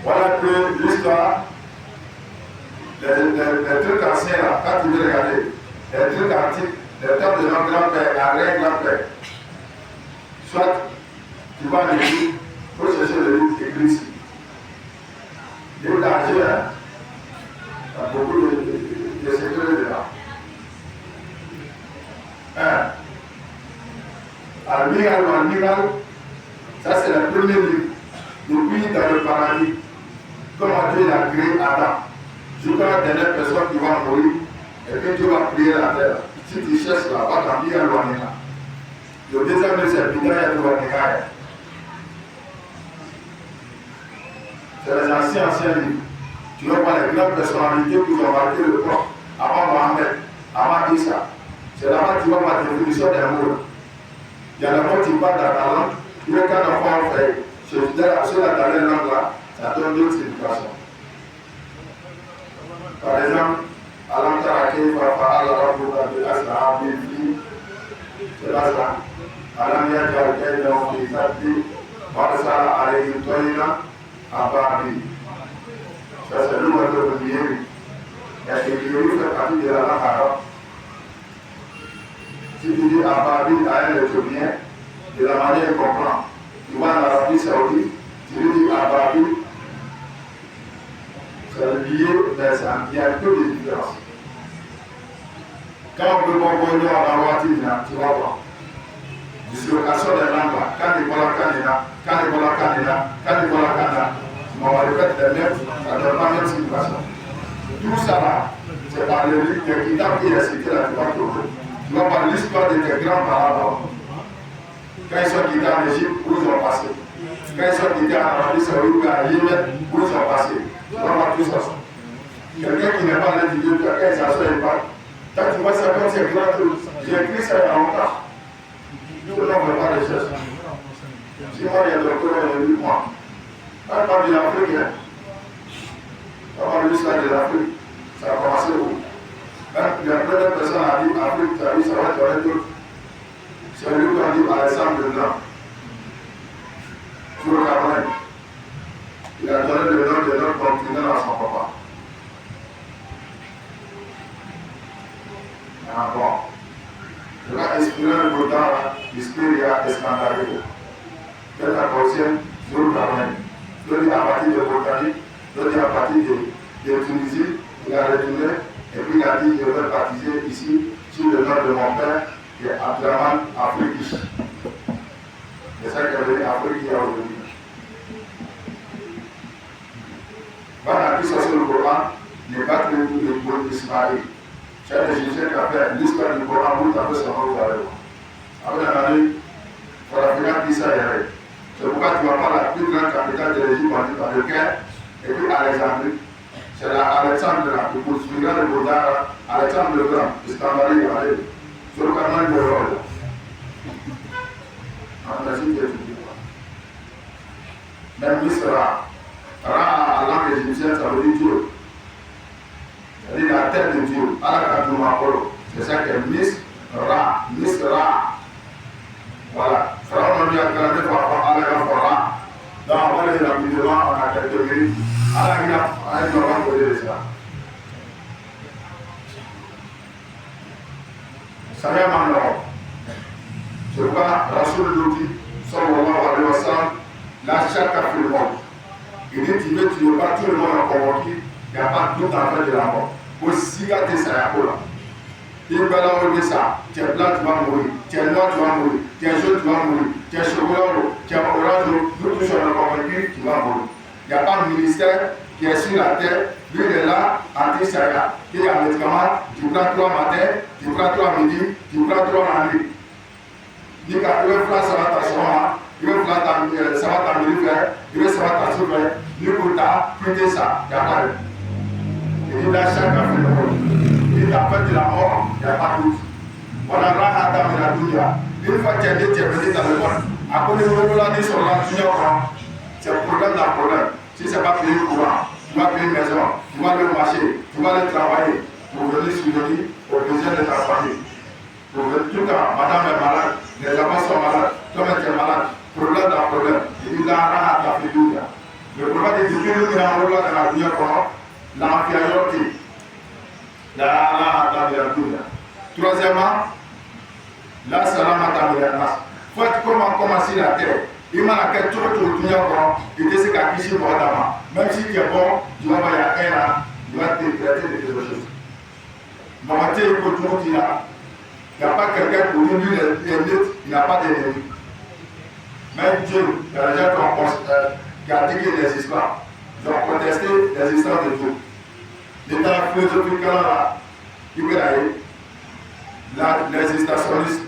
Voilà que l'histoire, les trucs anciens là, quand tu veux regarder, les trucs antiques, les temps de notre grand-père, arrière-grand-père, soit tu vas à l'église, pour chercher le livre écrit ici. Le livre d'argent, hein, il y a beaucoup de secrets dedans. Hein? Al-Miral, ça c'est le premier livre. Depuis dans le paradis, comment Dieu a créé Adam. Jusqu'à la dernière personne qui va mourir, et que Dieu va prier la terre. Si tu cherches là, va t'en dire Al-Wanina. Le deuxième livre c'est Bidaya Al-Wanina. C'est les anciens livres. Tu vas voir les grandes personnalités qui ont marqué le corps avant Mohamed, avant Issa. C'est là-bas que tu vas voir la définition des mots. Il y a des mots qui parlent dans ta langue. Tu veux qu'un enfant fait, sur la langue là, ça donne d'autres significations. Par exemple, Alam Tarake, Papa, Allah, Rabbuka, Asra, Bibi, c'est là ça. Alam Yajal, Kaïdan, Bizati, Barsala, Alayhi, Toyina, Ababi. Ça c'est le mot de Biéri. Et Biéri fait partie de la langue arabe. Si tu dis Ababi, à elle, tu viens, de la manière qu'on comprend. Tu vas en Arabie Saoudite, tu lui dis Ababi, c'est lié, mais il y a peu de différences. Quand on peut comprendre à la loi, tu vas voir. Dislocation des langues, quand il voit Canada, tu m'as répété les mêmes, ça ne donne pas la même situation. Tout ça là, c'est par le livre de Kitab qui est cité là, tu vas trouver. Tu vas voir l'histoire de tes grands-parents. Quand ils sont quittés en Égypte, où ils ont passé. Quand ils sont quittés en Arabie Saoudite ou à Yémen, où ils ont passé. Tu vas voir tout ça. Quelqu'un qui n'est pas là du Dieu, quand ils s'assoient, ils parlent. Quand tu vois ça comme c'est grand truc, j'ai écrit ça il y a longtemps. Je ne fais pas de recherche. Si moi, il y a docteur, il y a 8 mois. Quand je parle de l'Afrique, quand on parle de l'histoire de l'Afrique, ça a commencé où? Quand la première personne a dit Afrique, tu as dit ça va être un truc. C'est lui qui a dit Alexandre le Grand. Sur le Cameroun. Il a donné le nom de notre continent à son papa. Ah bon. Je vais exprimer le Bouddha, l'Hispéria Escandaleo. C'est la prochaine sur le Cameroun. Je dis à partir de Botanique, je dis à partir de Tunisie, il a retourné et puis il a dit je vais baptiser ici sur le nom de mon père qui est Abdraman Afrikish. C'est ça qui est venu Afrique qui a aujourd'hui. Voilà, puis ça sur le Coran, n'est pas que le bon Ismaël. C'est un Égyptien qui a fait l'histoire du Coran pour taper son nom avec la année, il faut la finale qui s'est arrivée. C'est pourquoi tu vas voir la plus grande capitale de l'Égypte, on dit par le Caire, et puis Alexandrie. C'est Alexandre là, le poursuivant le Bouddha, Alexandre le Grand, Istanbul, allez, sur le canal de l'Or. En Asie, tu es tout. Même Misra, Ra, en langue égyptienne, ça veut dire Dieu. Ça veut dire la tête de Dieu, Alakadoumakolo. C'est ça qui est Misra. Voilà. Pharaon a dit à Canada, Alakadoumakolo. Donc, on va les rapidement, on a quelques minutes. Saya Mandor. Je vois Rasoul Lodi, sallallahu alayhi wa sallam, la chaque affirmation. Il dit tu veux pas tout le monde en convoqué, il n'y a pas tout en fait de la mort. Aussi, il y a des sayakola. Il va là où il ça, tu es blanc, tu vas mourir, tu es noir, tu vas mourir, tu es jaune, tu vas mourir, tu es chocolat, tu es orange, nous tous on est convaincus, tu vas mourir. Il n'y a pas de ministère qui est sur la terre, lui il est là, anti-saria. Il y a un médicament, tu prends 3 matins, tu prends 3 midi, tu prends 3 la nuit. Il dit qu'il veut faire ça va t'asseoir, il veut faire ça va t'améliorer, il veut ça va t'assurer, lui pour ta, quitter ça, il n'y a pas de. Il dit là, chaque a fait le monde. Il dit après de la mort, il n'y a pas de doute. Voilà, là, Adam et la Douya. Une fois que tu es venu dans le monde, après le monde, là, ils sont là, tu vois, c'est le problème d'un problème. Si ce n'est pas payer le courant, tu vas payer une maison, tu vas aller marcher, tu vas aller travailler pour venir subvenir aux besoins de ta famille. Pour venir tout le temps, madame est malade, les enfants sont malades, toi-même tu es malade, problème d'un problème. Il dit là, à ta figure. Le problème jikiru mina wala kana dunya ko la fi ayoti la rahata min ad-dunya. Troisièmement, la salamata min an-nas. Faut comment commencer la terre. Il m'a fait tout le dunya ko, il était qu'à kishi mo dama. Même si tu es bon, tu vas y aller là, tu vas te traiter de quelque chose. Mamanté ko tout il n'y a pas quelqu'un pour lui il n'a pas d'ennemi. Même Dieu, il y a des gens qui ont dit qu'il n'existe pas. Ils ont contesté l'existence de Dieu. L'état philosophique là, il peut aller. L'existentialiste.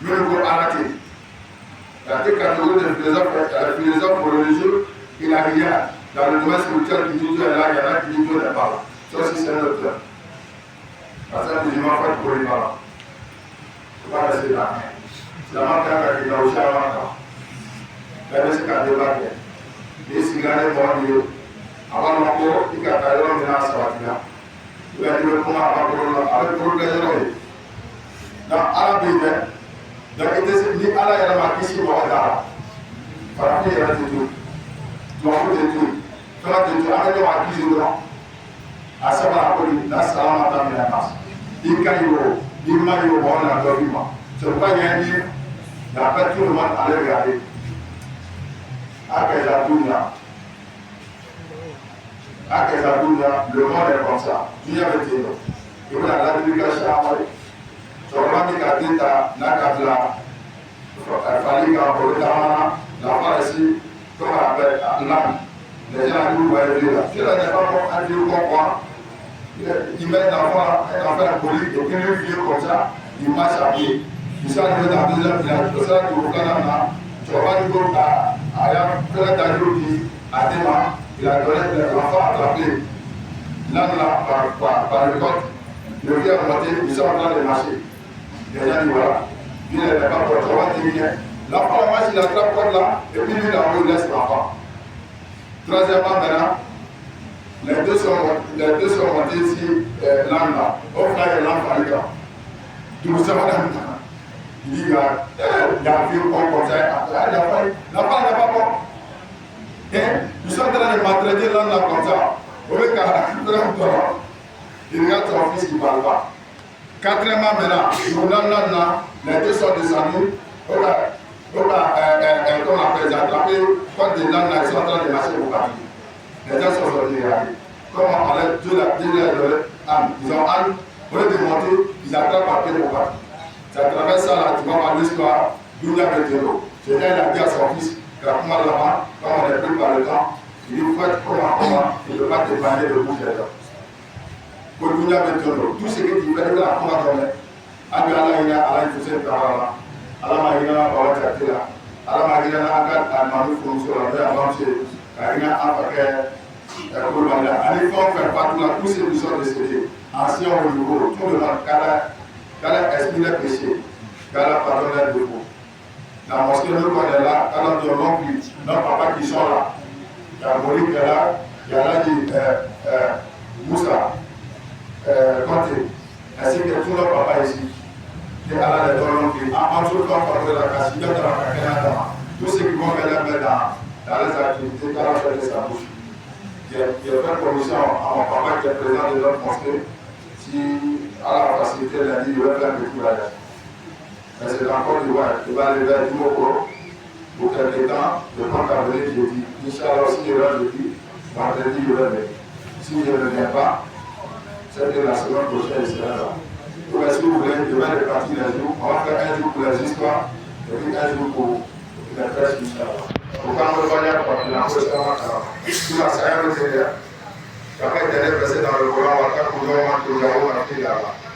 Le nouveau arrêté. Il y a deux catégories de philosophes. Le philosophe religieux, il n'a rien. Dans le domaine spirituel, qui dit Dieu est là, il y en a qui dit Dieu n'est pas là. Ça aussi, c'est un autre terme. Parce que les musulmans font pour les malades. Il ne faut pas rester là. C'est la marque qui a aussi à la marque. Mais c'est qu'à débattre. Les cigarettes vont dire avant de il y a un homme qui a un il va dire comment avec le problème. Dans la Bible, donc il dit Allah est la ici au hasard. Par rapport à tout. Tu vas faire tout. Tu vas faire tout. Avec le marquis de l'an. À savoir la salamata min an-nas. Il caillou, il m'a eu au bon à l'oriment. C'est pourquoi il y a un livre, il n'y a pas tout le monde à le regarder. Le monde est comme ça. Dieu avait dit non. Il y a la publication à moi. Je remarque qu'à dit la cabla, il fallait qu'à la Pharisee, comme on appelle l'âme. Les gens qui voient Dieu là. Dieu là n'est pas bon à Dieu comprendre. Il met l'enfant en police et puis lui vieux comme ça, il marche à pied. Il s'est arrivé dans le deuxième village. C'est ça qu'il faut qu'on a. Tu vas pas dire à faire d'ajouter à Déma, il a donné l'enfant à attraper. Là, par le côte, le vieux a monté, ils sont en train de marcher. Les gens disent voilà, lui il n'est pas pour toi, on va terminer. L'enfant marche, il attrape le côte là, et puis lui là-haut, il laisse l'enfant. Troisièmement, maintenant, les deux sont montés ici, l'âme là. Au frère, l'enfant est là. Tout ça, madame. Il dit, il y a un vieux con comme ça. L'enfant n'est pas bon. Ils sont en train de m'entraîner l'âme là comme ça. Au lieu il regarde son fils qui ne parle pas. Quatrièmement, maintenant, les deux sont descendus. Comme on appelle ça, quand des langues là, ils sont en train de marcher pour partir. Les gens sont sortis regarder. Comment on enlève Dieu leur âme. Ils ont âme, au lieu de monter, ils attrapent à pied pour partir. C'est à travers ça, là, tu vas voir l'histoire d'où il y a Béthélo. C'est là, il a dit à son fils, comment là-bas, comme on est pris par le temps, il dit, faut être comment, il ne peut pas dépanner le bouche des gens. Pour nous, il y a Béthélo. Tout ce que tu fais, il a comment donner. Abi Allah, il faut se faire là. Allah, il a un traité là. Allah, il a un manu fonction là, il a avancé. Il a un paquet. Allez, faut faire partout là, tous ceux qui sont décédés, anciens ou nouveaux, tout le monde, car esprit les péchés, car pardonne les défauts. La mosquée, nous connaissons là, car on dit l'oncle, nos papas qui sont là. Il y a Morik qui est là, il y a là dit Moussa, Conté, ainsi que tous nos papas ici. Et Allah les donne l'oncle. En tout cas, on va la casse, il y a de la casse, tous ceux qui vont faire la main dans les activités, car on fait de sa bouche. J'ai fait commission à mon papa qui est président de notre mosquée. Si à la facilité lundi, il va faire un petit voyage. Mais c'est encore du voyage. Il va arriver à Dimoko pour quelques temps. Le temps qu'a venu, j'ai dit, Inch'Allah, si je viens jeudi, vendredi, je vais venir. Si je ne viens pas, c'est que la semaine prochaine, il sera là. Donc, si vous voulez, je vais répartir les jours. On va faire un jour pour les histoires et puis un jour pour les prêches, Inch'Allah. Pourquoi on va dire que la chose est tout la salle de après qu'il est passé dans le Coran, on va faire pour nous,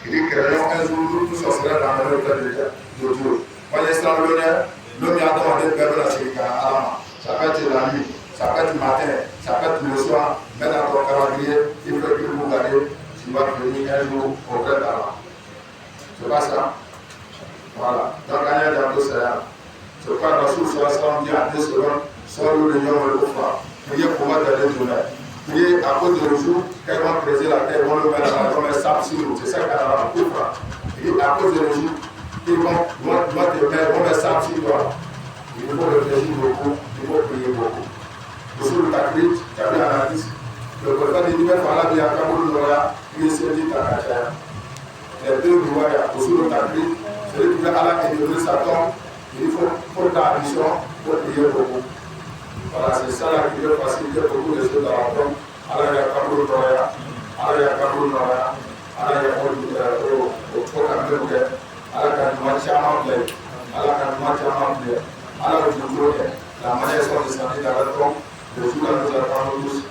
il dit créons un jour, tout sorcera dans le hôtel de Dieu. Quand il est extraordinaire, l'homme a demandé de faire la sécurité à la main. Ça peut être la nuit, ça peut être le matin, ça peut être le soir, mais dans ton calendrier, il faut que vous regardez si vous allez venir un jour auprès d'Allah. C'est pas ça? Voilà. Donc, il y a des choses à c'est pourquoi Rasoul sallallahu dit à 2 secondes, sors-nous le yom et le froid. Priez pour moi dans les journées. Priez à cause de jour, quand ils vont creuser la terre, ils vont le mettre dans la comme un sable sur nous. C'est ça qu'il y a dans la couvre. Et à cause de jour, ils vont te mettre, ils vont mettre sable sur toi. Il faut réfléchir beaucoup, il faut prier beaucoup. donner sa tombe, il faut ta mission pour prier pour vous. Voilà, c'est ça là qui veut faciliter beaucoup de choses dans la tombe. Alors il y a Kaboul Noya, alors il y a Kaboul Noya, alors il y a au Fokambe, alors il y a Machama Play, alors il y a Machama Play, alors il y a la manière de descendre dans la tombe, le jour où nous attendons tous,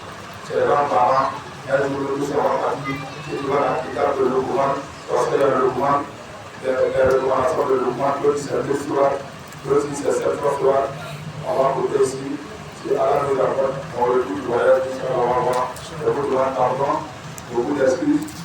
c'est les grands-parents, elles nous tous avoir parti, qui doivent l'application de l'Okuman, parce qu'il y a le Okuman, les recommandations de l'Okuman, l'autre c'est le soir, l'autre c'est cette fois, on va côté ici. Si Allah nous apporte, on retrouve le voyage, on va voir beaucoup de pardon, beaucoup d'excuses.